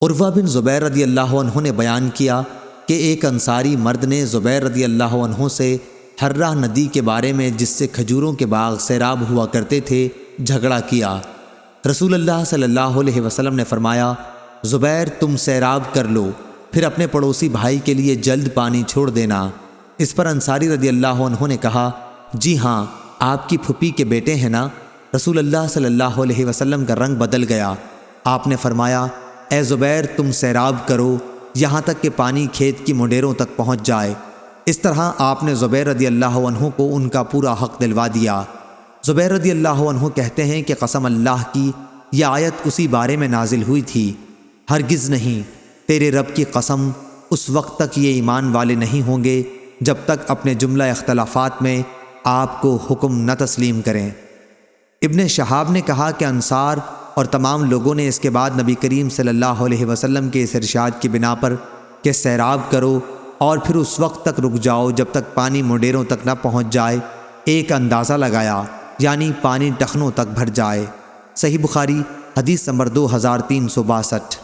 عروہ بن زبیر رضی اللہ عنہ نے بیان کیا کہ ایک انصاری مرد نے زبیر رضی اللہ عنہ سے حرہ ندی کے بارے میں، جس سے کھجوروں کے باغ سیراب ہوا کرتے تھے، جھگڑا کیا۔ رسول اللہ صلی اللہ علیہ وسلم نے فرمایا، زبیر تم سیراب کر لو، پھر اپنے پڑوسی بھائی کے لیے جلد پانی چھوڑ دینا۔ اس پر انصاری رضی اللہ عنہ نے کہا، جی ہاں، آپ کی پھوپھی کے بیٹے ہیں نا؟ رسول اللہ صلی اللہ علیہ وسلم کا رنگ بدل گیا۔ آپ نے فرمایا، اے زبیر تم سیراب کرو یہاں تک کہ پانی کھیت کی منڈیروں تک پہنچ جائے۔ اس طرح آپ نے زبیر رضی اللہ عنہ کو ان کا پورا حق دلوا دیا۔ زبیر رضی اللہ عنہ کہتے ہیں کہ قسم اللہ کی، یہ آیت اسی بارے میں نازل ہوئی تھی، ہرگز نہیں، تیرے رب کی قسم، اس وقت تک یہ ایمان والے نہیں ہوں گے جب تک اپنے جملہ اختلافات میں آپ کو حکم نہ تسلیم کریں۔ ابن شہاب نے کہا کہ انصار اور تمام لوگوں نے اس کے بعد نبی کریم صلی اللہ علیہ وسلم کے اس ارشاد کی بنا پر کہ سیراب کرو اور پھر اس وقت تک رک جاؤ جب تک پانی منڈیروں تک نہ پہنچ جائے، ایک اندازہ لگایا، یعنی پانی ٹخنوں تک بھر جائے۔ صحیح بخاری حدیث نمبر 2362۔